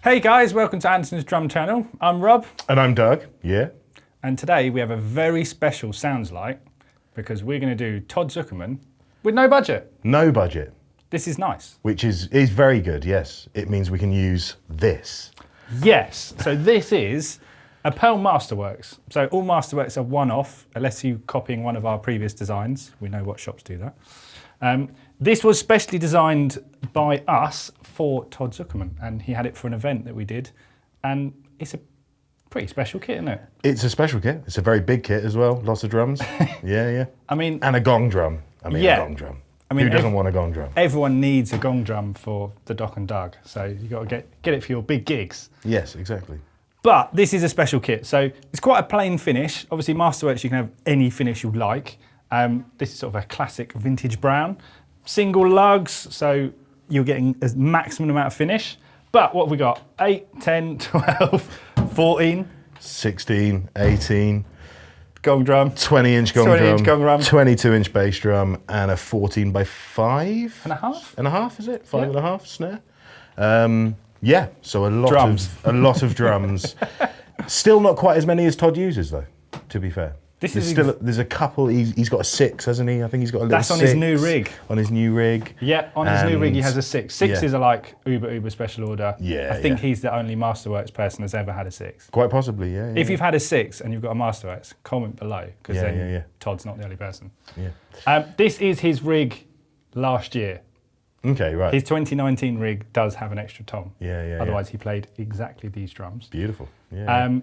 Hey guys, welcome to Andertons Drum Channel. I'm Rob. And I'm Doug, yeah. And today we have a very special Sounds Like because we're going to do Todd Sucherman with no budget. No budget. This is nice. Which is very good, yes. It means we can use this. Yes, so this is a Pearl Masterworks. So all Masterworks are one-off, unless you're copying one of our previous designs. We know what shops do that. This was specially designed by us for Todd Sucherman, and he had it for an event that we did, and it's a pretty special kit, isn't it? It's a special kit. It's a very big kit as well. Lots of drums. Yeah. I mean, and a gong drum. A gong drum. I mean, who doesn't want a gong drum? Everyone needs a gong drum for the Doc and Doug, so you got to get it for your big gigs. Yes, exactly. But this is a special kit, so it's quite a plain finish. Obviously, Masterworks, you can have any finish you like. This is sort of a classic vintage brown. Single lugs, so you're getting a maximum amount of finish. But what have we got? 8, 10, 12, 14. 16, 18. Gong drum. 20-inch gong 20-inch drum. gong drum. 22-inch bass drum, and a 14 by 5. And a half? And a half, is it? 5 Yeah. and a half snare. Yeah, so a lot of drums. Still not quite as many as Todd uses, though, to be fair. There's a couple. He's got a 6, hasn't he? I think he's got a little 6. That's on his new rig. On his new rig. Yeah, on his new rig he has a 6. 6 yeah. is a like uber special order. Yeah, I think he's the only Masterworks person that's ever had a 6. Quite possibly, yeah. If you've had a 6 and you've got a Masterworks, comment below, because then Todd's not the only person. Yeah. This is his rig last year. Okay, right. His 2019 rig does have an extra tom. Yeah. Otherwise he played exactly these drums. Beautiful. Yeah.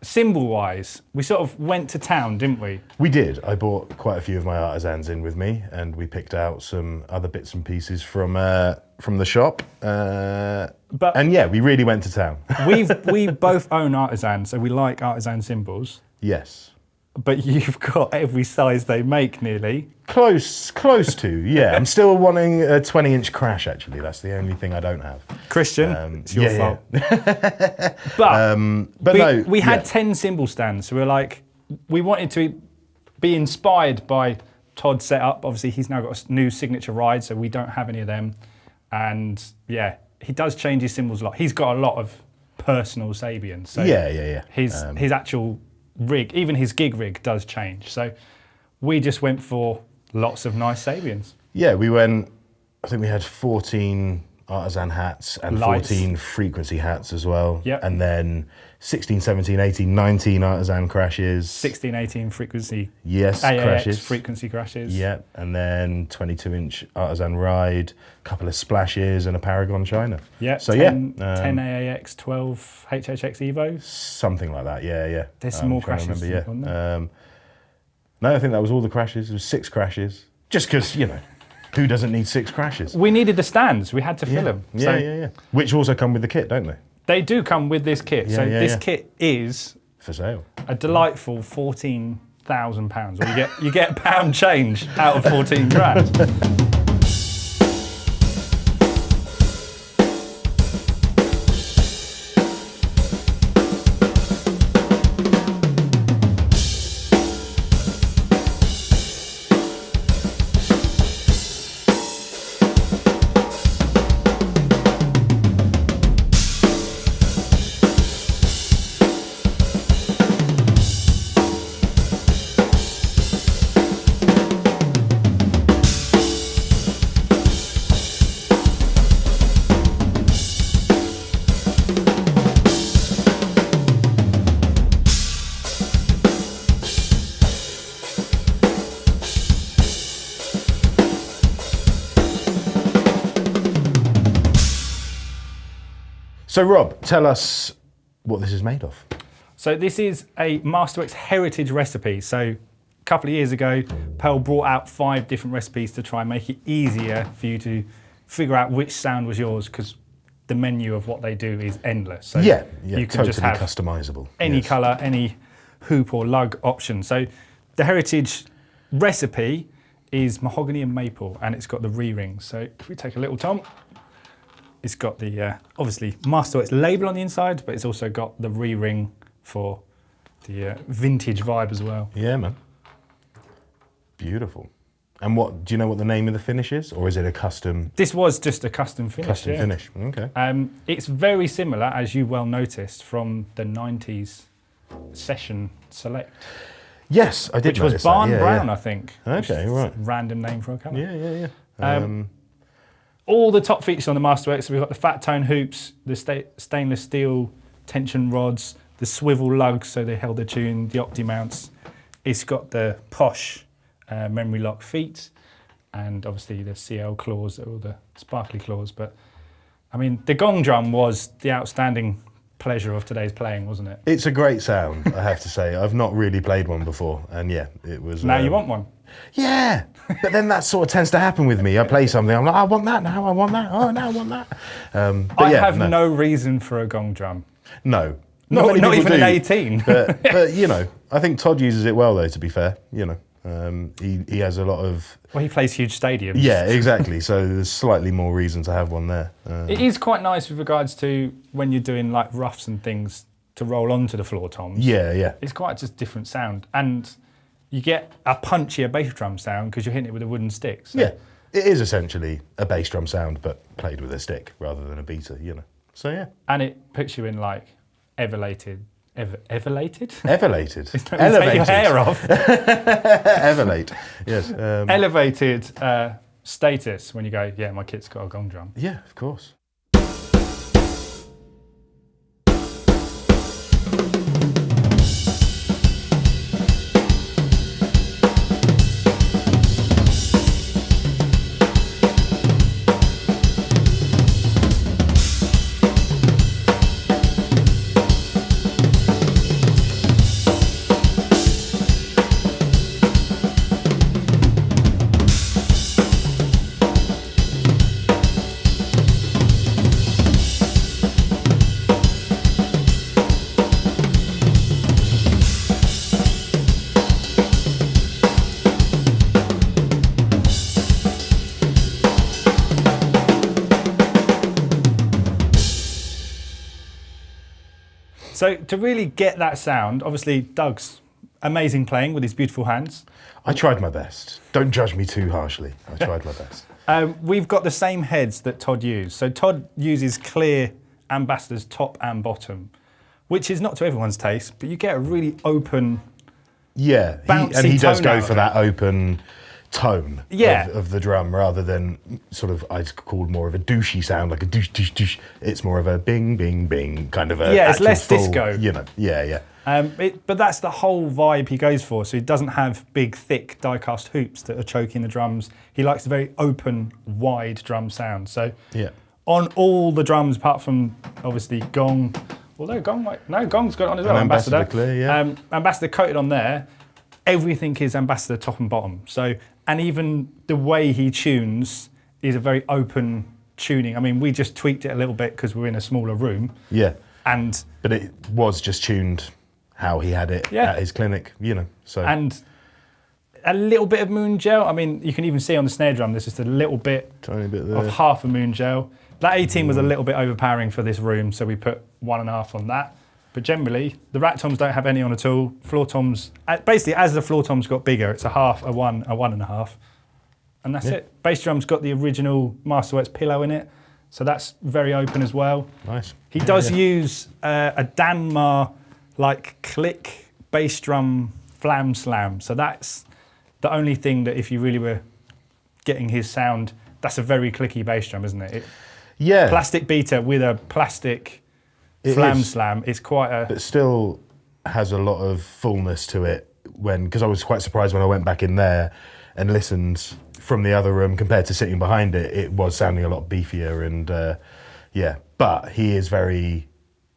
Cymbal-wise, we sort of went to town, didn't we? We did. I bought quite a few of my artisans in with me, and we picked out some other bits and pieces from the shop. And yeah, we really went to town. we both own artisans, so we like artisan cymbals. Yes. But you've got every size they make, nearly. Close to, yeah. I'm still wanting a 20-inch crash, actually. That's the only thing I don't have. Christian, it's your fault. But we had 10 cymbal stands, so we wanted to be inspired by Todd's setup. Obviously, he's now got a new signature ride, so we don't have any of them. And yeah, he does change his cymbals a lot. He's got a lot of personal Sabians. So yeah. His actual rig, even his gig rig, does change. So we just went for lots of nice Sabians. Yeah, we went, I think we had 14 artisan hats and Lights. 14 frequency hats as well. Yep. And then 16, 17, 18, 19 artisan crashes. 16, 18 frequency. Yes, AAX crashes. frequency crashes. Yeah, and then 22-inch artisan ride, a couple of splashes, and a Paragon China. Yeah, so 10 AAX, 12 HHX Evo. Something like that, yeah. There's some more crashes. Remember, yeah. No, I think that was all the crashes. It was 6 crashes. Just because, who doesn't need 6 crashes? We needed the stands. We had to fill them. Yeah. Which also come with the kit, don't they? They do come with this kit. This kit is for sale. A delightful £14,000. Or you get pound change out of 14 grand. So Rob, tell us what this is made of. So this is a Masterworks heritage recipe. So a couple of years ago, Pearl brought out 5 different recipes to try and make it easier for you to figure out which sound was yours, because the menu of what they do is endless. So you can totally just have customizable. Any colour, any hoop or lug option. So the heritage recipe is mahogany and maple, and it's got the re-rings. So if we take a little tom, it's got the, obviously, Masterworks label on the inside, but it's also got the re-ring for the vintage vibe as well. Yeah, man. Beautiful. And what do you know what the name of the finish is, or is it a custom? This was just a custom finish. Custom finish. Okay. It's very similar, as you well noticed, from the '90s Session Select. Yes, I did. Which was Barn Brown, I think. Okay, right. Random name for a colour. Yeah. All the top features on the Masterworks. So we've got the fat tone hoops, the stainless steel tension rods, the swivel lugs, so they held the tune, the opti mounts. It's got the posh memory lock feet, and obviously the CL claws, all the sparkly claws. But I mean, the gong drum was the outstanding pleasure of today's playing, wasn't it? It's a great sound, I have to say. I've not really played one before, and yeah, it was. Now you want one? Yeah, but then that sort of tends to happen with me. I play something, I'm like, I want that now, I want that, oh, now I want that. I have no reason for a gong drum. No. Not even an 18. but, you know, I think Todd uses it well, though, to be fair. You know, he has a lot of... Well, he plays huge stadiums. Yeah, exactly. So there's slightly more reason to have one there. It is quite nice with regards to when you're doing like roughs and things to roll onto the floor toms. Yeah. It's quite just different sound. And you get a punchier bass drum sound because you're hitting it with a wooden stick. So. Yeah, it is essentially a bass drum sound, but played with a stick rather than a beater, you know. So, yeah. And it puts you in like everlated? Everlated? Take your hair off. Everlate, yes. Elevated status when you go, yeah, my kit's got a gong drum. Yeah, of course. So to really get that sound, obviously Doug's amazing playing with his beautiful hands. I tried my best. Don't judge me too harshly. I tried my best. We've got the same heads that Todd used. So Todd uses clear Ambassadors top and bottom, which is not to everyone's taste, but you get a really open, bouncy he does tone go out for of that open tone Yeah. of the drum rather than sort of, I'd call more of a douchey sound, like a douche, douche, douche. It's more of a bing, bing, bing kind of a Yeah, it's actual less full, disco. You know, yeah. But that's the whole vibe he goes for. So he doesn't have big, thick die-cast hoops that are choking the drums. He likes a very open, wide drum sound. So on all the drums, apart from obviously gong, although gong's got it on as well. Ambassador clear, yeah. Ambassador coated on there. Everything is Ambassador top and bottom. So, and even the way he tunes is a very open tuning. I mean, we just tweaked it a little bit because we're in a smaller room. Yeah. But it was just tuned how he had it at his clinic, you know. So and a little bit of moon gel. I mean, you can even see on the snare drum, there's just a little bit, tiny bit there. of half a moon gel. That 18 was a little bit overpowering for this room, so we put 1.5 on that. But generally, the rat toms don't have any on at all. Floor toms, basically, as the floor toms got bigger, it's a half, a 1, a 1.5. And that's it. Bass drum's got the original Masterworks pillow in it, so that's very open as well. Nice. He does use a Danmar like click bass drum flam slam. So that's the only thing that if you really were getting his sound, that's a very clicky bass drum, isn't it? Plastic beater with a plastic flam slam. It's quite a... But still has a lot of fullness to it because I was quite surprised when I went back in there and listened from the other room compared to sitting behind it. It was sounding a lot beefier and but he is very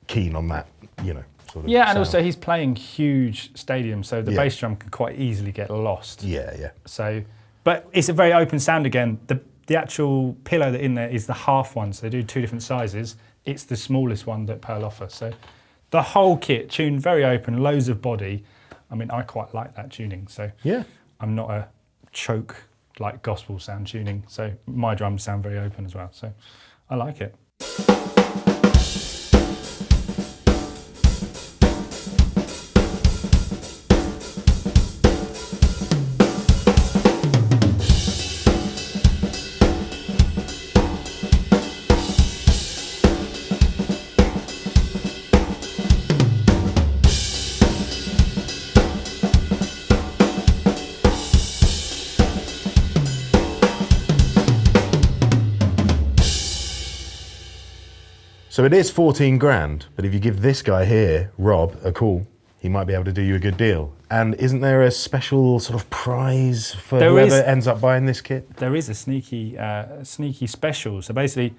keen on that, you know. Sort of and sound. also he's playing huge stadiums, so the bass drum can quite easily get lost. Yeah. So, but it's a very open sound again. The actual pillow that's in there is the half one, so they do 2 different sizes. It's the smallest one that Pearl offers. So the whole kit tuned very open, loads of body. I mean, I quite like that tuning. So I'm not a choke like gospel sound tuning. So my drums sound very open as well. So I like it. So it is 14 grand, but if you give this guy here, Rob, a call, he might be able to do you a good deal. And isn't there a special sort of prize for whoever ends up buying this kit? There is a sneaky special. So basically,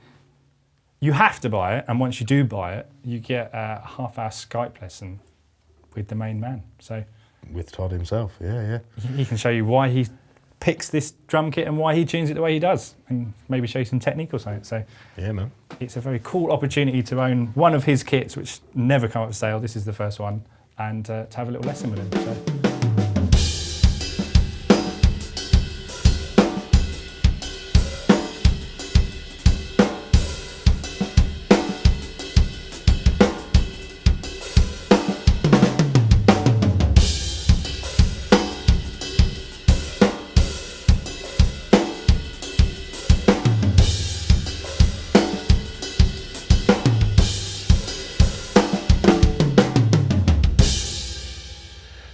you have to buy it, and once you do buy it, you get a half-hour Skype lesson with the main man. So with Todd himself, yeah. He can show you why he picks this drum kit and why he tunes it the way he does, and maybe show you some technique or something. So yeah, man. It's a very cool opportunity to own one of his kits, which never come up for sale. This is the first one, and to have a little lesson with him. So.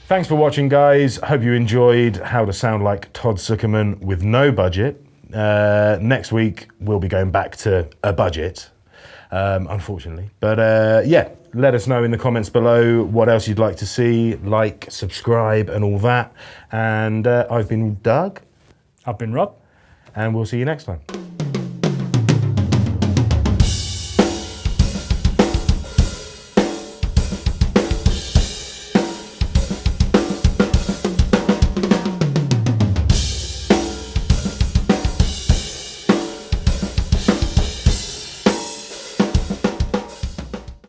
Thanks for watching, guys. Hope you enjoyed how to sound like Todd Sucherman with no budget. Next week, we'll be going back to a budget, unfortunately. But yeah, let us know in the comments below what else you'd like to see, like, subscribe, and all that. And I've been Doug. I've been Rob. And we'll see you next time.